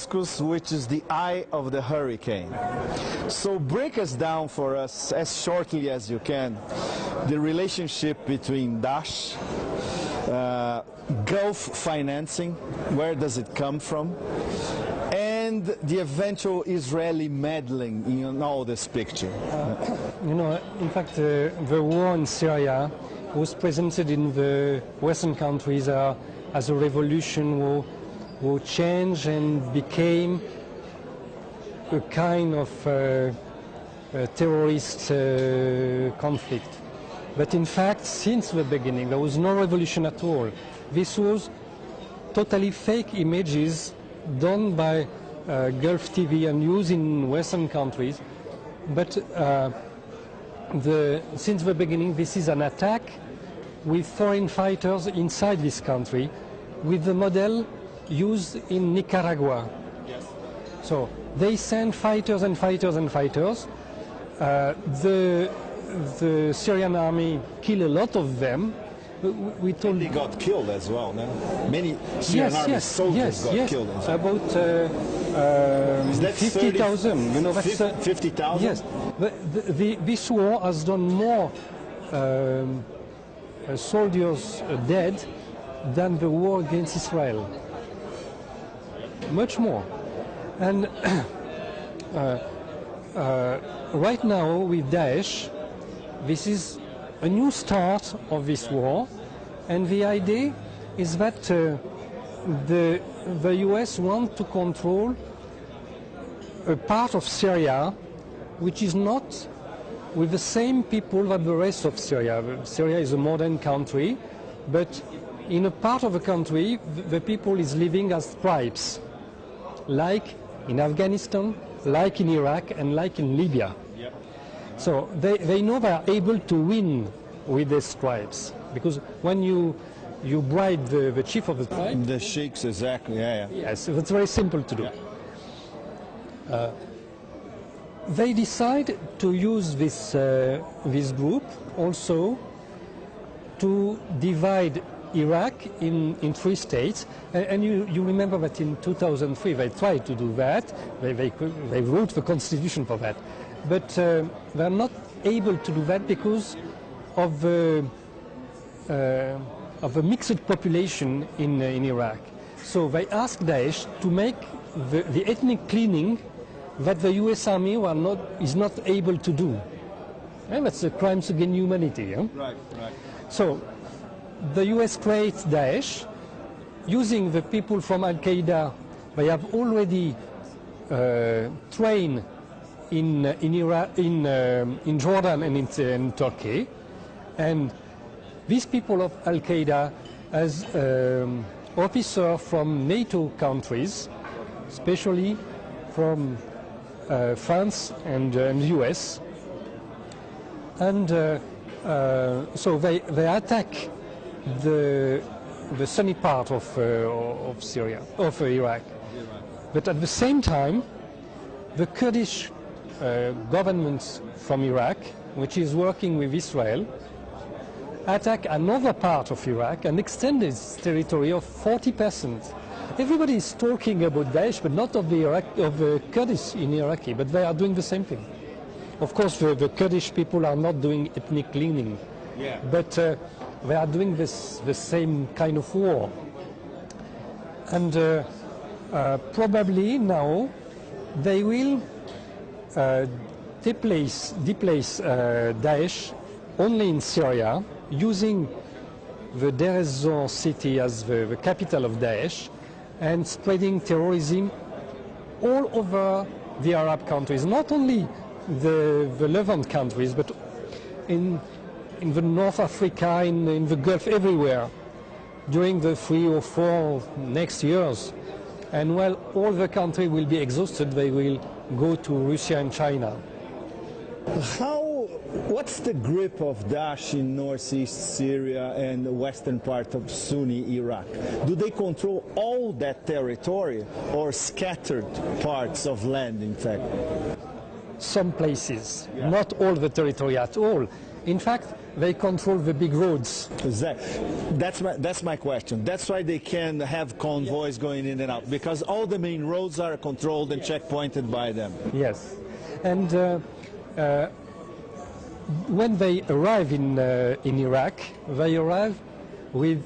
Damascus, which is the eye of the hurricane. So break us down for us, as shortly as you can, the relationship between Daesh, Gulf financing, where does it come from, and the eventual Israeli meddling in all this picture. In fact, the war in Syria was presented in the Western countries as a revolution who changed and became a kind of terrorist conflict. But in fact, since the beginning, there was no revolution at all. This was totally fake images done by Gulf TV and used in Western countries. But since the beginning, this is an attack with foreign fighters inside this country, with the model used in Nicaragua. Yes. So they send fighters and fighters and fighters. The Syrian army kill a lot of them. We told they got killed as well. No? Many Syrian army soldiers got killed. About 50,000. You know, that's 50,000. Yes. This war has done more soldiers dead than the war against Israel. Much more. And right now with Daesh, this is a new start of this war, and the idea is that the US want to control a part of Syria which is not with the same people that the rest of Syria. Syria is a modern country, but in a part of the country the people is living as tribes, like in Afghanistan, like in Iraq, and like in Libya. Yep. So they know they are able to win with these tribes, because when you bribe the chief of the tribe... The sheikhs, exactly, yeah. Yes, it's very simple to do. Yeah. They decide to use this group also to divide Iraq in 3 states, and you remember that in 2003 they tried to do that. They wrote the constitution for that, but they're not able to do that because of the mixed population in Iraq. So they asked Daesh to make the ethnic cleaning that the US Army is not able to do. And that's a crime against humanity. Yeah? Right. So the US creates Daesh using the people from Al-Qaeda. They have already trained in Iraq, in Jordan and in Turkey, and these people of Al-Qaeda as officers from NATO countries, especially from France and US, and so they attack the sunny part of Syria, of Iraq. But at the same time, the Kurdish government from Iraq, which is working with Israel, attack another part of Iraq and extend its territory of 40%. Everybody is talking about Daesh, but not of the Kurdish in Iraqi, but they are doing the same thing. Of course, the Kurdish people are not doing ethnic cleaning, but they are doing the same kind of war. And probably now they will displace Daesh only in Syria, using the Deir ez-Zor city as the capital of Daesh, and spreading terrorism all over the Arab countries, not only the Levant countries, but in the North Africa, in the Gulf, everywhere, during the 3 or 4 next years. And while all the country will be exhausted, they will go to Russia and China. What's the grip of Daesh in northeast Syria and the western part of Sunni Iraq? Do they control all that territory or scattered parts of land, in fact? Some places, not all the territory at all. In fact, they control the big roads. That's my question. That's why they can have convoys going in and out, because all the main roads are controlled and checkpointed by them. Yes. And when they arrive in Iraq, they arrive with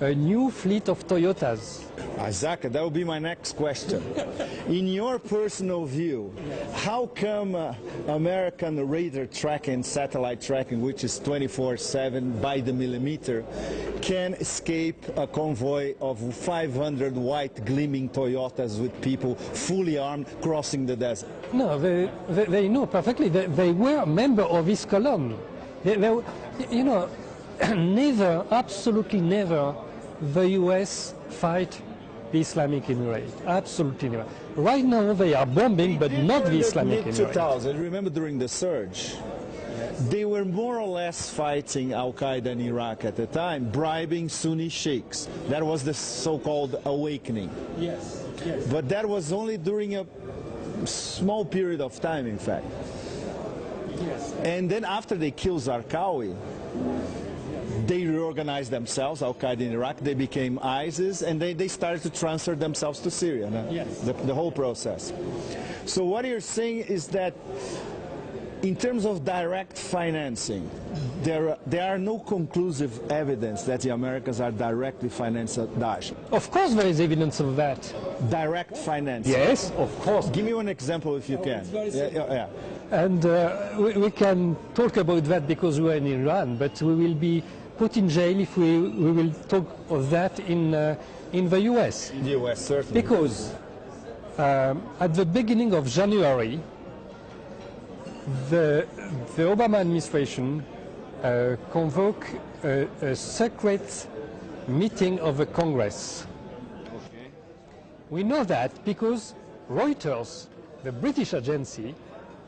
a new fleet of Toyotas. Exactly, that would be my next question. In your personal view, how come American radar tracking, satellite tracking, which is 24/7 by the millimeter, can escape a convoy of 500 white gleaming Toyotas with people fully armed crossing the desert? No, they know perfectly. They were a member of this column. You know, never, absolutely never, the U.S. fight the Islamic Emirate. Absolutely never. Right now they are bombing, but not the Islamic Emirate. 2000, remember during the surge, they were more or less fighting Al-Qaeda in Iraq at the time, bribing Sunni sheikhs. That was the so-called awakening. Yes, yes. But that was only during a small period of time, in fact. Yes. And then after they killed Zarqawi, they reorganized themselves, Al-Qaeda in Iraq, they became ISIS, and they started to transfer themselves to Syria, yes. the whole process. So what you're saying is that in terms of direct financing, there are no conclusive evidence that the Americans are directly financing Daesh. Of course there is evidence of that. Direct financing? Yes, of course. Give me one example if you can. Yeah. And we can talk about that because we are in Iran, but we will be put in jail if we will talk of that in the US. In the US, certainly. Because at the beginning of January, the Obama administration convoked a secret meeting of the Congress. Okay. We know that because Reuters, the British agency,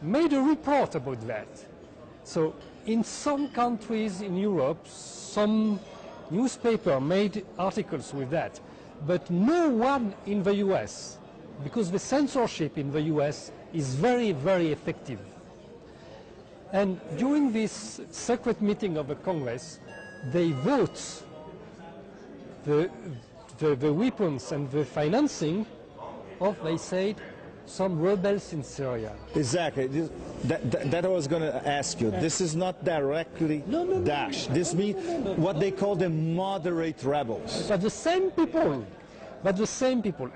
made a report about that. So in some countries in Europe, some newspaper made articles with that, but no one in the US, because the censorship in the US is very, very effective. And during this secret meeting of the Congress, they vote the weapons and the financing of, they said, some rebels in Syria. Exactly. That I was going to ask you. This is not directly Daesh. This means what they call the moderate rebels. But the same people.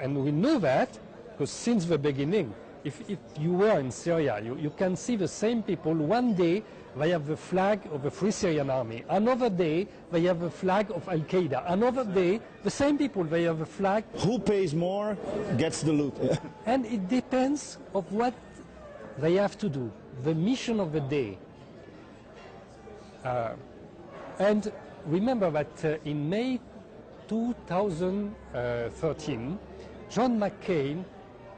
And we know that because since the beginning, if you were in Syria, you can see the same people. One day they have the flag of the Free Syrian Army. Another day they have the flag of Al-Qaeda. Another day, the same people, they have the flag. Who pays more gets the loot. And it depends of what they have to do, the mission of the day. And remember that in May 2013, John McCain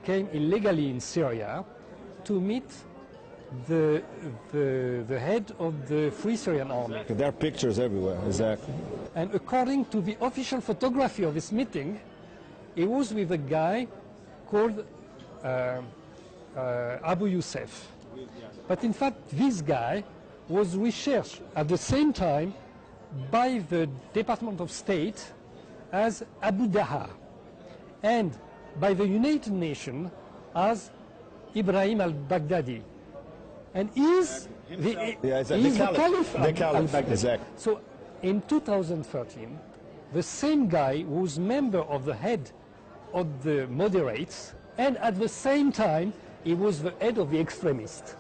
came illegally in Syria to meet the head of the Free Syrian Army. There are pictures everywhere, exactly. And according to the official photography of this meeting, he was with a guy called Abu Yusuf. But in fact, this guy was researched at the same time by the Department of State as Abu Daha, and by the United Nations as Ibrahim al-Baghdadi. And he's the Caliph al-Baghdadi. Exactly. So in 2013, the same guy was member of the head of the moderates, and at the same time, he was the head of the extremists.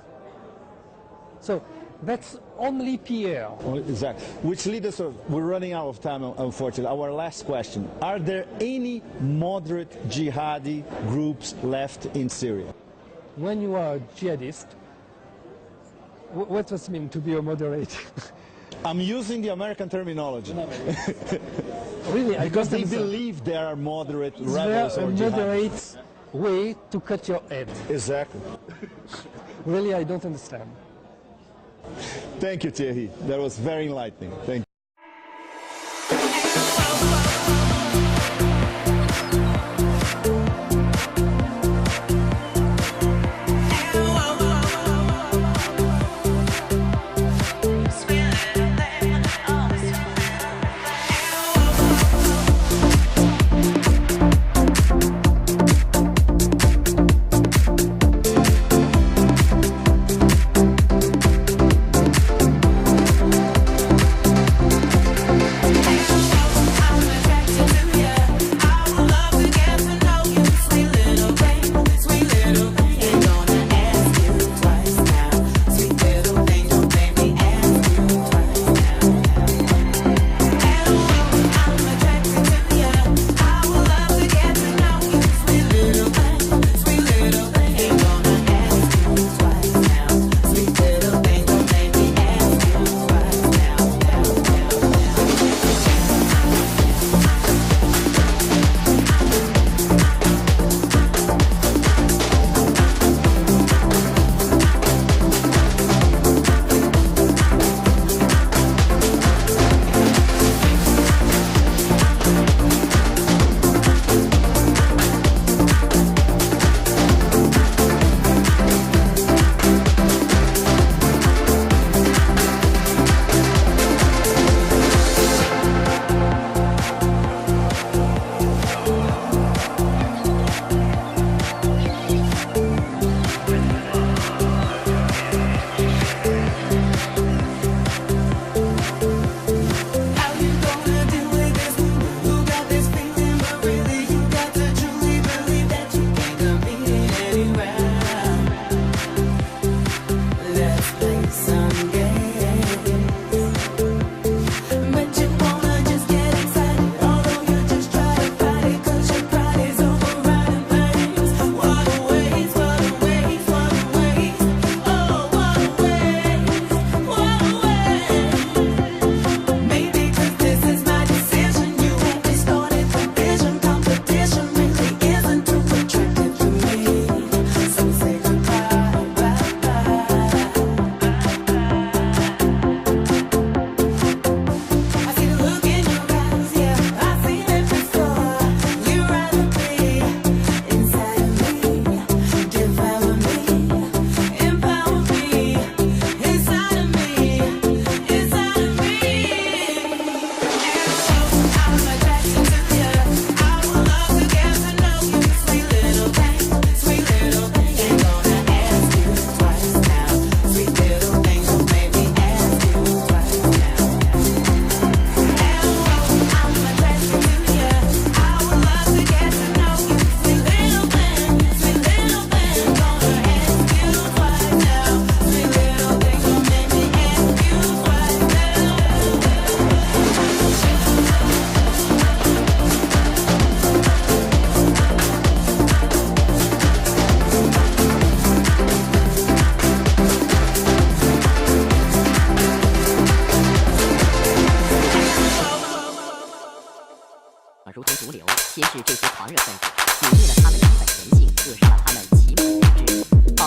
So that's only Pierre. Exactly. Which leads us, we're running out of time, unfortunately. Our last question. Are there any moderate jihadi groups left in Syria? When you are a jihadist, what does it mean to be a moderate? I'm using the American terminology. Really, because they believe there are moderate rebels or jihadis. A moderate way to cut your head. Exactly. Really, I don't understand. Thank you, Thierry. That was very enlightening. Thank you. Spend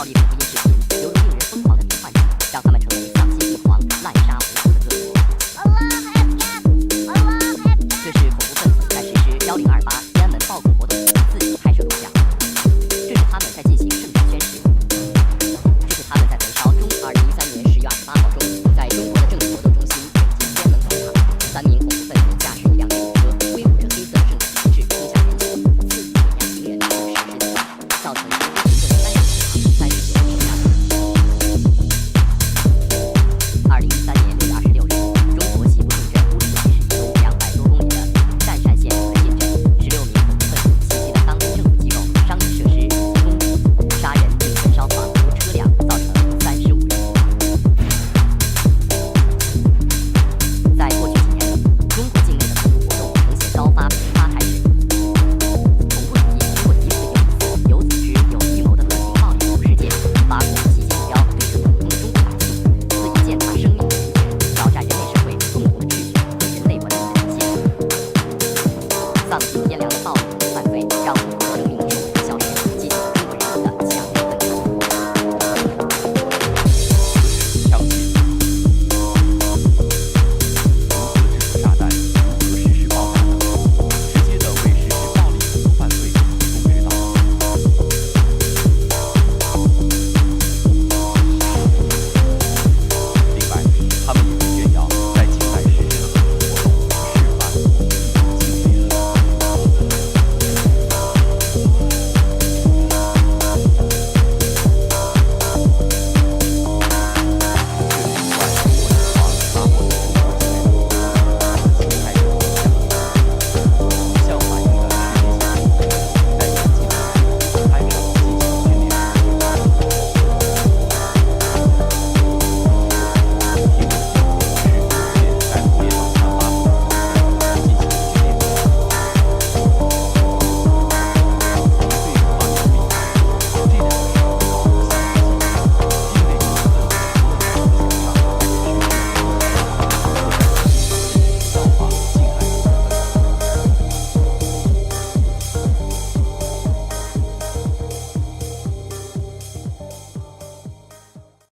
audio, delete it.